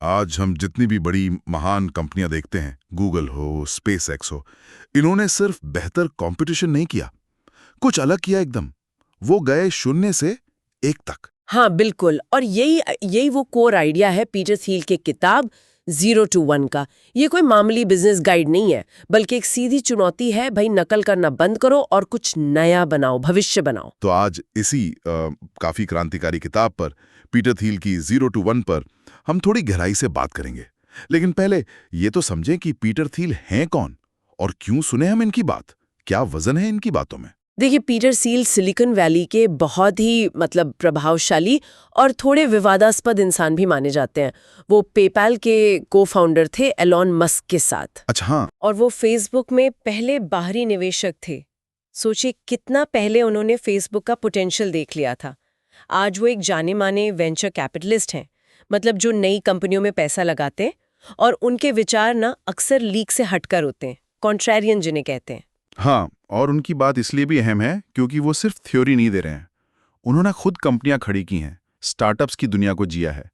आज हम जितनी भी बड़ी महान कंपनियां देखते हैं, गूगल हो, स्पेसएक्स हो, इन्होंने सिर्फ बेहतर कंपटीशन नहीं किया, कुछ अलग किया एकदम। वो गए शून्य से एक तक। हाँ बिल्कुल, और यही यही वो कोर आइडिया है पीटर थिल के किताब 0 to 1 का। ये कोई मामूली बिजनेस गाइड नहीं है, बल्कि एक सीधी चुनौती है, भाई नकल करना बंद करो और कुछ नया बनाओ, भविष्य बनाओ। तो आज इसी काफी क्रांतिकारी किताब पर, पीटर थिल की 0 to 1 पर हम थोड़ी गहराई से बात करेंगे। लेकिन पहले ये तो समझें कि पीटर थिल हैं कौन और क्यों सुने हम इनकी बात, क्या वजन है इनकी बातों में। देखिए, पीटर थिल सिलिकॉन वैली के बहुत ही प्रभावशाली और थोड़े विवादास्पद इंसान भी माने जाते हैं। वो पेपैल के को फाउंडर थे एलॉन मस्क के साथ। अच्छा हाँ। और वो फेसबुक में पहले बाहरी निवेशक थे। सोचिए कितना पहले उन्होंने फेसबुक का पोटेंशियल देख लिया था। आज वो एक जाने माने वेंचर कैपिटलिस्ट हैं, जो नई कंपनियों में पैसा लगाते हैं, और उनके विचार ना अक्सर लीक से हटकर होते हैं, कॉन्ट्रैरियन जिन्हें कहते हैं। हाँ, और उनकी बात इसलिए भी अहम है क्योंकि वो सिर्फ थ्योरी नहीं दे रहे हैं, उन्होंने खुद कंपनियां खड़ी की हैं, स्टार्टअप्स की दुनिया को जिया है।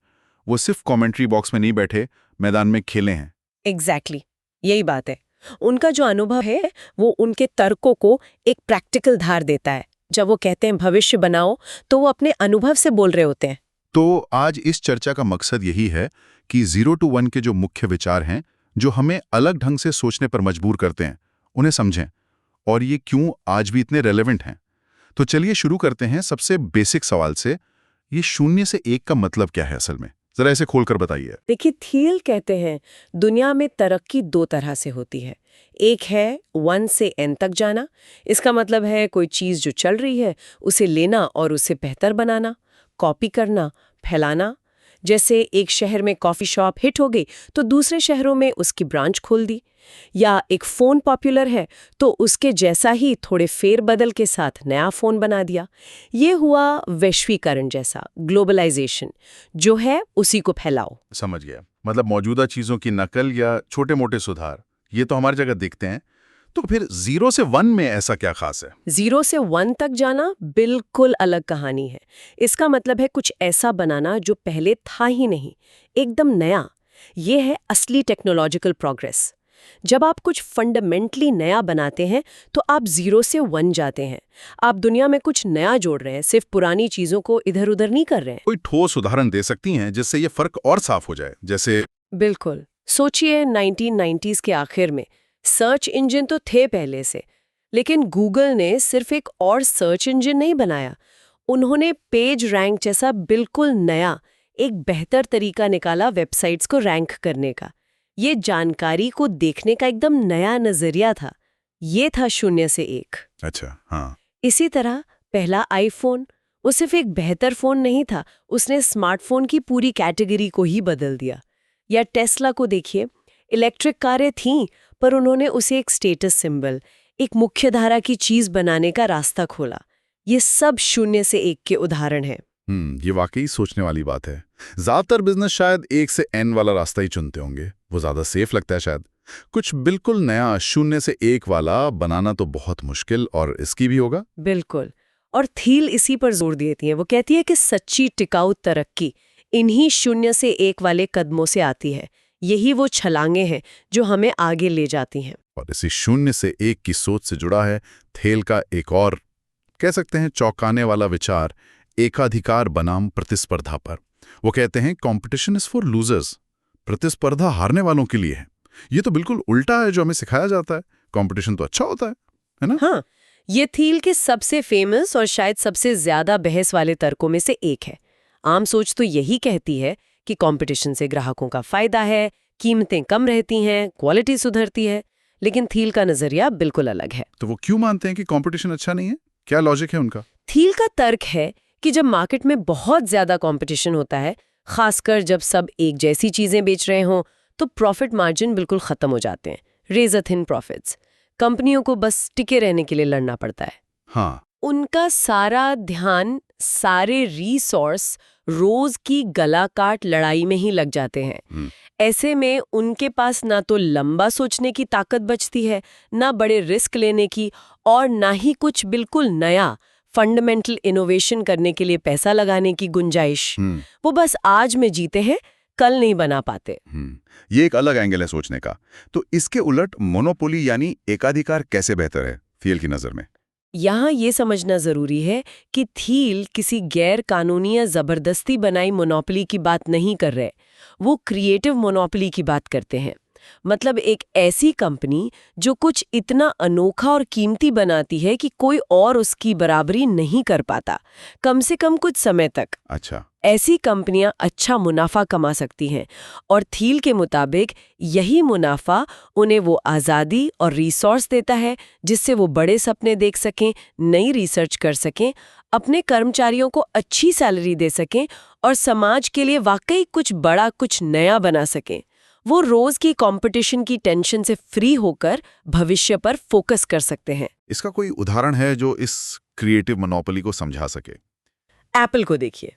वो सिर्फ कमेंट्री बॉक्स में नहीं बैठे, मैदान में खेले हैं। एग्जैक्टली, यही बात है। उनका जो अनुभव है वो उनके तर्कों को एक प्रैक्टिकल धार देता है। जब वो कहते हैं भविष्य बनाओ, तो वो अपने अनुभव से बोल रहे होते हैं। तो आज इस चर्चा का मकसद यही है कि 0 to 1 के जो मुख्य विचार हैं, जो हमें अलग ढंग से सोचने पर मजबूर करते हैं, उन्हें समझें और ये क्यों आज भी इतने रेलेवेंट हैं। तो चलिए शुरू करते हैं सबसे बेसिक सवाल से। ये 0 से 1 का मतलब क्या है असल में, जरा इसे खोलकर बताइए। देखिए, थियल कहते हैं दुनिया में तरक्की 2 तरह से होती है। एक है 1 से n तक जाना। इसका मतलब है कोई चीज जो चल रही है उसे लेना और उसे बेहतर बनाना, कॉपी करना, फैलाना। जैसे एक शहर में कॉफी शॉप हिट हो गई तो दूसरे शहरों में उसकी ब्रांच खोल दी, या एक फोन पॉपुलर है तो उसके जैसा ही थोड़े फेरबदल के साथ नया फोन बना दिया। ये हुआ वैश्वीकरण जैसा, ग्लोबलाइजेशन, जो है उसी को फैलाओ। समझ गया, मतलब मौजूदा चीजों की नकल या छोटे मोटे सुधार, ये तो हमारी जगह दिखते हैं। तो फिर 0 से 1 में ऐसा क्या खास है? 0 से 1 तक जाना बिल्कुल अलग कहानी है। इसका मतलब है कुछ ऐसा बनाना जो पहले था ही नहीं, एकदम नया। ये है असली टेक्नोलॉजिकल प्रोग्रेस। जब आप कुछ फंडामेंटली नया बनाते हैं तो आप 0 से 1 जाते हैं। आप दुनिया में कुछ नया जोड़ रहे हैं, सिर्फ पुरानी चीजों को इधर उधर नहीं कर रहे हैं। कोई ठोस उदाहरण दे सकती हैं जिससे ये फर्क और साफ हो जाए? जैसे बिल्कुल, सोचिए 1990s के आखिर में सर्च इंजन तो थे पहले से, लेकिन गूगल ने सिर्फ एक और सर्च इंजन नहीं बनाया। उन्होंने पेज रैंक जैसा बिल्कुल नया, एक बेहतर तरीका निकाला वेबसाइट्स को रैंक करने का। ये जानकारी को देखने का एकदम नया नजरिया था। ये था 0 से 1। अच्छा हाँ। इसी तरह पहला आईफोन, वो सिर्फ एक बेहतर फोन नहीं था, उसने स्मार्टफोन की पूरी कैटेगरी को ही बदल दिया। या टेस्ला को देखिए, इलेक्ट्रिक कारें थीं, पर उन्होंने उसे एक स्टेटस सिंबल, एक मुख्यधारा की चीज बनाने का रास्ता खोला। ये सब 0 से 1 के उदाहरण हैं। ये वाकई सोचने वाली बात है। ज्यादातर बिजनेस शायद 1 से n वाला रास्ता ही चुनते होंगे, वो ज्यादा सेफ लगता है शायद। कुछ बिल्कुल नया 0 से 1 वाला बनाना तो बहुत मुश्किल और रिस्की भी होगा। बिल्कुल, और थील इसी पर जोर देती है। वो कहती है कि सच्ची टिकाऊ तरक्की इन्हीं 0 से 1 वाले कदमों से आती है। यही वो छलांगे हैं जो हमें आगे ले जाती हैं। और इसी 0 से 1 की सोच से जुड़ा है थेल का एक और, कह सकते हैं चौंकाने वाला विचार, एकाधिकार बनाम प्रतिस्पर्धा पर। वो कहते हैं कॉम्पिटिशन इज फॉर लूजर्स, प्रतिस्पर्धा हारने वालों के लिए है। ये तो बिल्कुल उल्टा है जो हमें सिखाया जाता है। कॉम्पिटिशन तो अच्छा होता है ना? हाँ, ये थील के सबसे फेमस और शायद सबसे ज्यादा बहस वाले तर्कों में से एक है। आम सोच तो यही कहती है कि कंपटीशन से ग्राहकों का फायदा है, कीमतें कम रहती हैं, क्वालिटी सुधरती है। लेकिन थील का नजरिया बिल्कुल अलग है। तो वो क्यों मानते हैं कि कंपटीशन अच्छा नहीं है? क्या लॉजिक है उनका? थील का तर्क है कि जब मार्केट में बहुत ज्यादा कंपटीशन होता है, खासकर जब सब एक जैसी चीजें बेच रहे हों, तो प्रॉफिट मार्जिन बिल्कुल खत्म हो जाते हैं, रेजर थिन प्रॉफिट्स। कंपनियों को बस टिके रहने के लिए लड़ना पड़ता है। हाँ, उनका सारा ध्यान, सारे रिसोर्स रोज की गला काट लड़ाई में ही लग जाते हैं। ऐसे में उनके पास ना तो लंबा सोचने की ताकत बचती है, ना बड़े रिस्क लेने की, और ना ही कुछ बिल्कुल नया फंडामेंटल इनोवेशन करने के लिए पैसा लगाने की गुंजाइश। वो बस आज में जीते हैं, कल नहीं बना पाते। ये एक अलग एंगल है सोचने का। तो इसके उलट मोनोपोली यानी एकाधिकार कैसे बेहतर है थियल की नजर में? यहाँ ये समझना जरूरी है कि थियल किसी गैर कानूनी या जबरदस्ती बनाई मोनोपोली की बात नहीं कर रहे, वो क्रिएटिव मोनोपोली की बात करते हैं। मतलब एक ऐसी कंपनी जो कुछ इतना अनोखा और कीमती बनाती है कि कोई और उसकी बराबरी नहीं कर पाता, कम से कम कुछ समय तक। अच्छा। ऐसी कंपनियां अच्छा मुनाफा कमा सकती हैं और थियल के मुताबिक यही मुनाफा उन्हें वो आज़ादी और रिसोर्स देता है जिससे वो बड़े सपने देख सकें, नई रिसर्च कर सकें, अपने कर्मचारियों को अच्छी सैलरी दे सकें और समाज के लिए वाकई कुछ बड़ा, कुछ नया बना सकें। वो रोज की कंपटीशन की टेंशन से फ्री होकर भविष्य पर फोकस कर सकते हैं। इसका कोई उदाहरण है जो इस क्रिएटिव मोनोपोली को समझा सके? एप्पल को देखिए,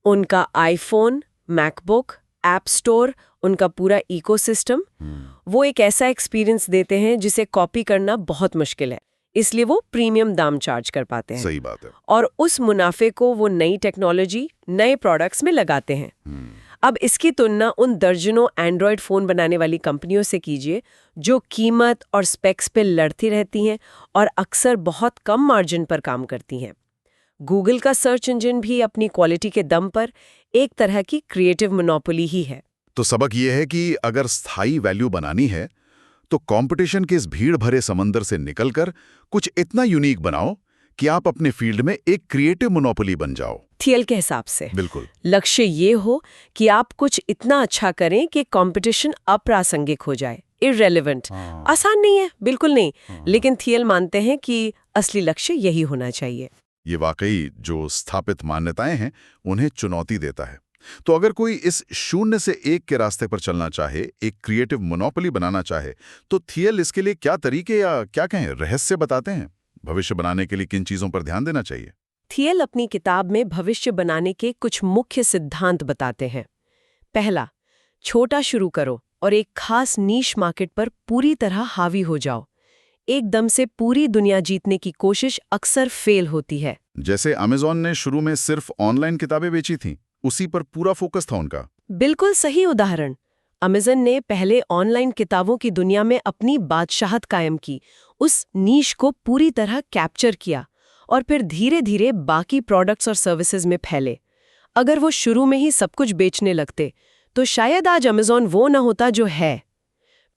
उनका आईफोन, मैकबुक, ऐप स्टोर, उनका पूरा इकोसिस्टम, वो एक ऐसा एक्सपीरियंस देते हैं जिसे कॉपी करना बहुत मुश्किल है, इसलिए वो प्रीमियम दाम चार्ज कर पाते हैं। सही बात है। और उस मुनाफे को वो नई टेक्नोलॉजी, नए प्रोडक्ट्स में लगाते हैं। अब इसकी तुलना उन दर्जनों एंड्रॉयड फोन बनाने वाली कंपनियों से कीजिए जो कीमत और स्पेक्स पे लड़ती रहती हैं और अक्सर बहुत कम मार्जिन पर काम करती हैं। गूगल का सर्च इंजन भी अपनी क्वालिटी के दम पर एक तरह की क्रिएटिव मोनोपोली ही है। तो सबक ये है कि अगर स्थायी वैल्यू बनानी है तो कंपटीशन के इस भीड़ भरे समंदर से निकलकर कुछ इतना यूनिक बनाओ कि आप अपने फील्ड में एक क्रिएटिव मोनोपोली बन जाओ। थियल के हिसाब से बिल्कुल। लक्ष्य ये हो कि आप कुछ इतना अच्छा करें कि कंपटीशन अप्रासंगिक हो जाए, इररेलेवेंट। आसान नहीं है, बिल्कुल नहीं, लेकिन थियल मानते हैं कि असली लक्ष्य यही होना चाहिए। ये वाकई जो स्थापित मान्यताएं हैं उन्हें चुनौती देता है। तो अगर कोई इस 0 से 1 के रास्ते पर चलना चाहे, एक क्रिएटिव मोनोपोली बनाना चाहे, तो थियल इसके लिए क्या तरीके या क्या कहें रहस्य बताते हैं? भविष्य बनाने के लिए किन चीजों पर ध्यान देना चाहिए? थियल अपनी किताब में भविष्य बनाने के कुछ मुख्य सिद्धांत बताते हैं। पहला, छोटा शुरू करो और एक खास नीश मार्केट पर पूरी तरह हावी हो जाओ। एकदम से पूरी दुनिया जीतने की कोशिश अक्सर फेल होती है। जैसे अमेज़न ने शुरू में सिर्फ ऑनलाइन किताबें बेची थीं, उसी पर पूरा फोकस था उनका। बिल्कुल सही उदाहरण। अमेज़न ने पहले ऑनलाइन किताबों की दुनिया में अपनी बादशाहत कायम की, उस नीश को पूरी तरह कैप्चर किया और फिर धीरे धीरे बाकी प्रोडक्ट्स और सर्विसेज में फैले। अगर वो शुरू में ही सब कुछ बेचने लगते तो शायद आज अमेज़न वो न होता जो है।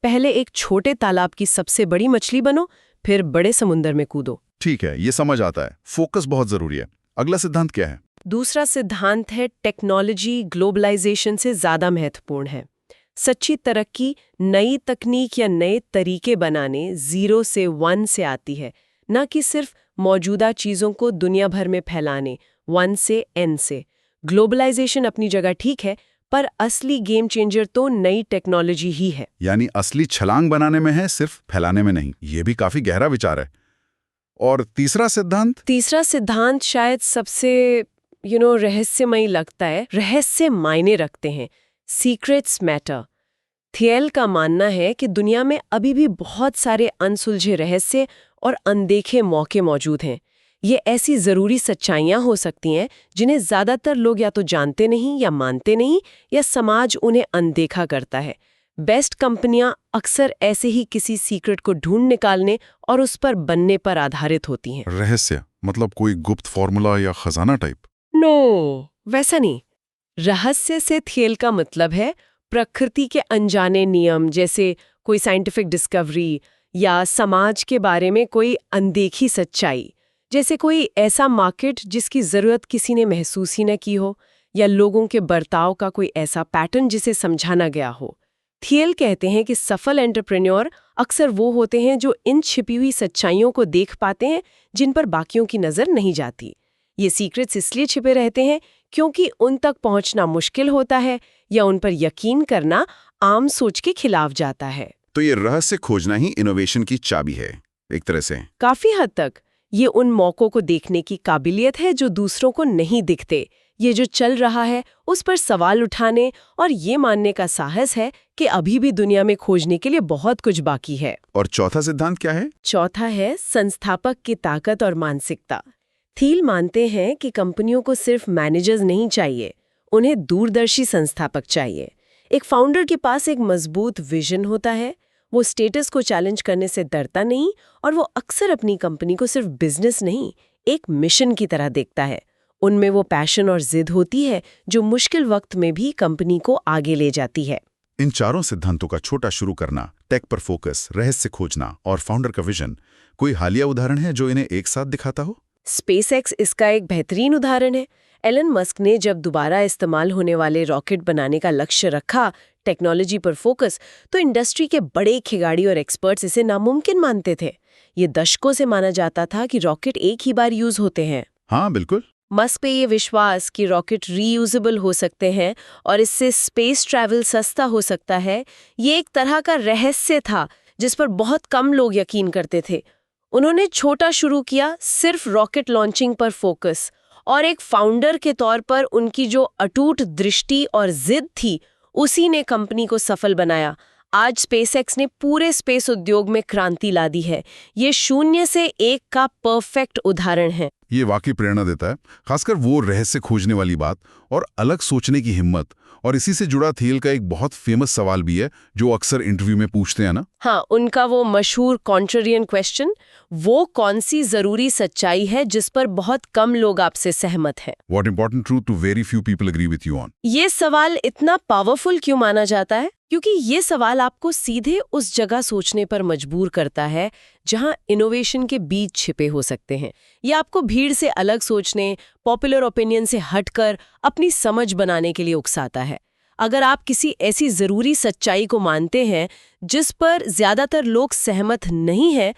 पहले एक छोटे तालाब की सबसे बड़ी मछली बनो, फिर बड़े समुद्र में कूदो। ठीक है, ये समझ आता है। फोकस बहुत जरूरी है। अगला सिद्धांत क्या है? दूसरा सिद्धांत है टेक्नोलॉजी ग्लोबलाइजेशन से ज्यादा महत्वपूर्ण है। सच्ची तरक्की नई तकनीक या नए तरीके बनाने 0 से 1 से आती है, न कि सिर्फ मौजूदा चीजों को दुनिया भर में फैलाने 1 से n से। ग्लोबलाइजेशन अपनी जगह ठीक है, पर असली गेम चेंजर तो नई टेक्नोलॉजी ही है। यानी असली छलांग बनाने में है, सिर्फ फैलाने में नहीं। ये भी काफी गहरा विचार है। और तीसरा सिद्धांत शायद सबसे रहस्यमयी लगता है, रहस्य मायने रखते हैं। Secrets matter. थियल का मानना है कि दुनिया में अभी भी बहुत सारे अनसुलझे रहस्य और अनदेखे मौके मौजूद हैं। ये ऐसी जरूरी सच्चाइयां हो सकती हैं जिन्हें ज्यादातर लोग या तो जानते नहीं या मानते नहीं, या समाज उन्हें अनदेखा करता है। बेस्ट कंपनियां अक्सर ऐसे ही किसी सीक्रेट को ढूंढ निकालने और उस पर बनने पर आधारित होती हैं। रहस्य मतलब कोई गुप्त फॉर्मूला या खजाना टाइप? नो, वैसा नहीं। रहस्य से थियल का मतलब है प्रकृति के अनजाने नियम, जैसे कोई साइंटिफिक डिस्कवरी या समाज के बारे में कोई अनदेखी सच्चाई, जैसे कोई ऐसा मार्केट जिसकी जरूरत किसी ने महसूस ही न की हो, या लोगों के बर्ताव का कोई ऐसा पैटर्न जिसे समझा न गया हो। थियल कहते हैं कि सफल एंटरप्रेन्योर अक्सर वो होते हैं जो इन छिपी हुई सच्चाइयों को देख पाते हैं जिन पर बाकियों की नजर नहीं जाती। ये सीक्रेट्स इसलिए छिपे रहते हैं क्योंकि उन तक पहुंचना मुश्किल होता है या उन पर यकीन करना आम सोच के खिलाफ जाता है। तो ये रहस्य खोजना ही इनोवेशन की चाबी है एक तरह से। काफी हद तक ये उन मौकों को देखने की काबिलियत है जो दूसरों को नहीं दिखते। ये जो चल रहा है उस पर सवाल उठाने और ये मानने का साहस है कि अभी भी दुनिया में खोजने के लिए बहुत कुछ बाकी है। और चौथा सिद्धांत क्या है? चौथा है संस्थापक की ताकत और मानसिकता। थियल मानते हैं कि कंपनियों को सिर्फ मैनेजर्स नहीं चाहिए, उन्हें दूरदर्शी संस्थापक चाहिए। एक फाउंडर के पास एक मजबूत विजन होता है, वो स्टेटस को चैलेंज करने से डरता नहीं और वो अक्सर अपनी कंपनी को सिर्फ बिजनेस नहीं, एक मिशन की तरह देखता है। उनमें वो पैशन और जिद होती है जो मुश्किल वक्त में भी कंपनी को आगे ले जाती है। इन चारों सिद्धांतों का छोटा शुरू करना, टेक पर फोकस, रहस्य खोजना और फाउंडर का विजन, कोई हालिया उदाहरण है जो इन्हें एक साथ दिखाता हो? स्पेसएक्स इसका एक बेहतरीन उदाहरण है। एलन मस्क ने जब दोबारा इस्तेमाल होने वाले रॉकेट बनाने का लक्ष्य रखा, टेक्नोलॉजी पर फोकस, तो इंडस्ट्री के बड़े खिलाड़ी और एक्सपर्ट्स इसे नामुमकिन मानते थे। ये दशकों से माना जाता था कि रॉकेट एक ही बार यूज होते हैं। हाँ बिल्कुल। मस्क पे ये विश्वास कि रॉकेट रीयूजेबल हो सकते हैं और इससे स्पेस ट्रैवल सस्ता हो सकता है, ये एक तरह का रहस्य था जिस पर बहुत कम लोग यकीन करते थे। उन्होंने छोटा शुरू किया, सिर्फ रॉकेट लॉन्चिंग पर फोकस, और एक फाउंडर के तौर पर उनकी जो अटूट दृष्टि और जिद थी, उसी ने कंपनी को सफल बनाया। आज स्पेसएक्स ने पूरे स्पेस उद्योग में क्रांति ला दी है। ये 0 से 1 का परफेक्ट उदाहरण है। ये वाकई प्रेरणा देता है, खासकर वो रहस्य खोजने वाली बात और अलग सोचने की हिम्मत। और इसी से जुड़ा थियल का एक बहुत फेमस सवाल भी है जो अक्सर इंटरव्यू में पूछते हैं ना। हाँ, उनका वो मशहूर कॉन्ट्रेरियन क्वेश्चन, वो कौन सी जरूरी सच्चाई है जिस पर बहुत कम लोग आपसे सहमत हैं? What important truth to very few people agree with you on? ये सवाल इतना पावरफुल क्यों माना जाता है? क्योंकि ये सवाल आपको सीधे उस जगह सोचने पर मजबूर करता है जहां इनोवेशन के बीज छिपे हो सकते हैं। ये आपको भीड़ से अलग सोचने, पॉपुलर ओपिनियन से हटकर अपनी समझ बनाने के लिए उकसाता है। अगर आप किसी ऐसी जरूरी सच्चाई को मानते हैं जिस पर ज्यादातर लोग सहमत नहीं हैं,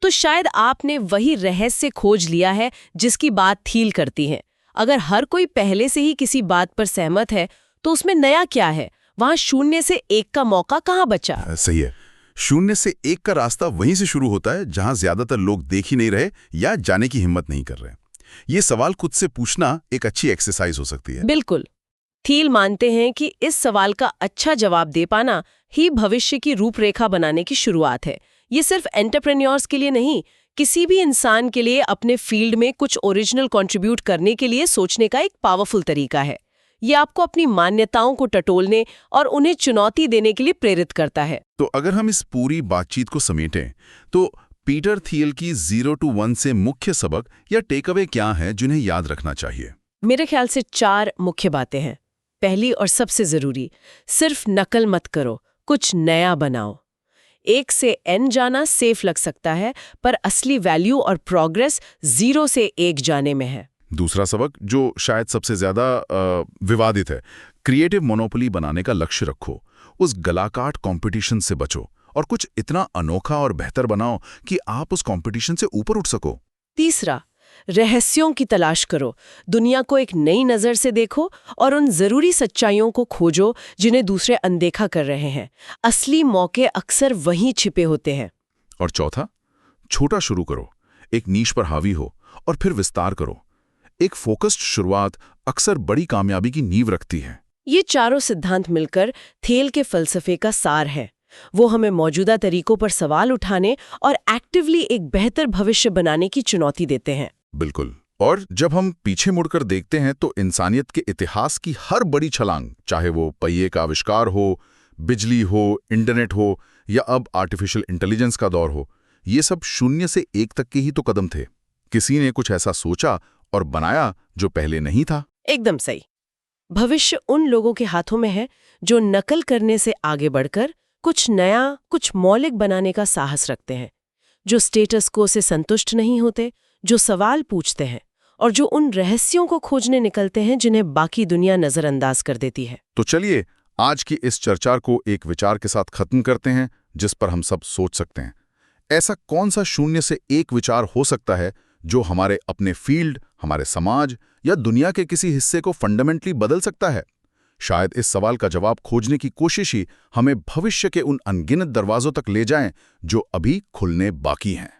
तो शायद आपने वही रहस्य खोज लिया है जिसकी बात थील करती है। अगर हर कोई पहले से ही किसी बात पर सहमत है, तो उसमें नया क्या है? वहां 0 से 1 का मौका कहाँ बचा? सही है। 0 से 1 का रास्ता वहीं से शुरू होता है जहां ज्यादातर लोग देख ही नहीं रहे या जाने की हिम्मत नहीं कर रहे। ये सवाल खुद से पूछना एक अच्छी एक्सरसाइज हो सकती है। बिल्कुल। थील मानते हैं कि इस सवाल का अच्छा जवाब दे पाना ही भविष्य की रूपरेखा बनाने की शुरुआत है। ये सिर्फ एंटरप्रेन्योर्स के लिए नहीं, किसी भी इंसान के लिए अपने फील्ड में कुछ ओरिजिनल कंट्रीब्यूट करने के लिए सोचने का एक पावरफुल तरीका है। ये आपको अपनी मान्यताओं को टटोलने और उन्हें चुनौती देने के लिए प्रेरित करता है। तो अगर हम इस पूरी बातचीत को समेटें, तो पीटर थियल की 0 to 1 से मुख्य सबक या टेक अवे क्या है जिन्हें याद रखना चाहिए? मेरे ख्याल से 4 मुख्य बातें हैं। पहली और सबसे जरूरी, सिर्फ नकल मत करो, कुछ नया बनाओ। 1 से N जाना सेफ लग सकता है, पर असली वैल्यू और प्रोग्रेस 0 से 1 जाने में है। दूसरा सबक, जो शायद सबसे ज्यादा विवादित है, क्रिएटिव मोनोपोली बनाने का लक्ष्य रखो। उस गलाकाट कंपटीशन से बचो और कुछ इतना अनोखा और बेहतर बनाओ कि आप उस कंपटीशन से ऊपर उठ सको। तीसरा, रहस्यों की तलाश करो। दुनिया को एक नई नज़र से देखो और उन जरूरी सच्चाइयों को खोजो जिन्हें दूसरे अनदेखा कर रहे हैं। असली मौके अक्सर वहीं छिपे होते हैं। और चौथा, छोटा शुरू करो, एक नीश पर हावी हो और फिर विस्तार करो। एक फोकस्ड शुरुआत अक्सर बड़ी कामयाबी की नींव रखती है। ये चारों सिद्धांत मिलकर थेल के फलसफे का सार है। वो हमें मौजूदा तरीकों पर सवाल उठाने और एक्टिवली एक बेहतर भविष्य बनाने की चुनौती देते हैं। बिल्कुल। और जब हम पीछे मुड़कर देखते हैं तो इंसानियत के इतिहास की हर बड़ी छलांग, चाहे वो पहिए का आविष्कार हो, बिजली हो, इंटरनेट हो या अब आर्टिफिशियल इंटेलिजेंस का दौर हो, ये सब 0 से 1 तक के ही तो कदम थे। किसी ने कुछ ऐसा सोचा और बनाया जो पहले नहीं था। एकदम सही। भविष्य उन लोगों के हाथों में है जो नकल करने से आगे बढ़कर कुछ नया, कुछ मौलिक बनाने का साहस रखते हैं, जो स्टेटस को से संतुष्ट नहीं होते, जो सवाल पूछते हैं और जो उन रहस्यों को खोजने निकलते हैं जिन्हें बाकी दुनिया नजरअंदाज कर देती है। तो चलिए आज की इस चर्चा को एक विचार के साथ खत्म करते हैं जिस पर हम सब सोच सकते हैं। ऐसा कौन सा 0 से 1 विचार हो सकता है जो हमारे अपने फील्ड, हमारे समाज या दुनिया के किसी हिस्से को फंडामेंटली बदल सकता है? शायद इस सवाल का जवाब खोजने की कोशिश ही हमें भविष्य के उन अनगिनत दरवाजों तक ले जाएं जो अभी खुलने बाकी हैं।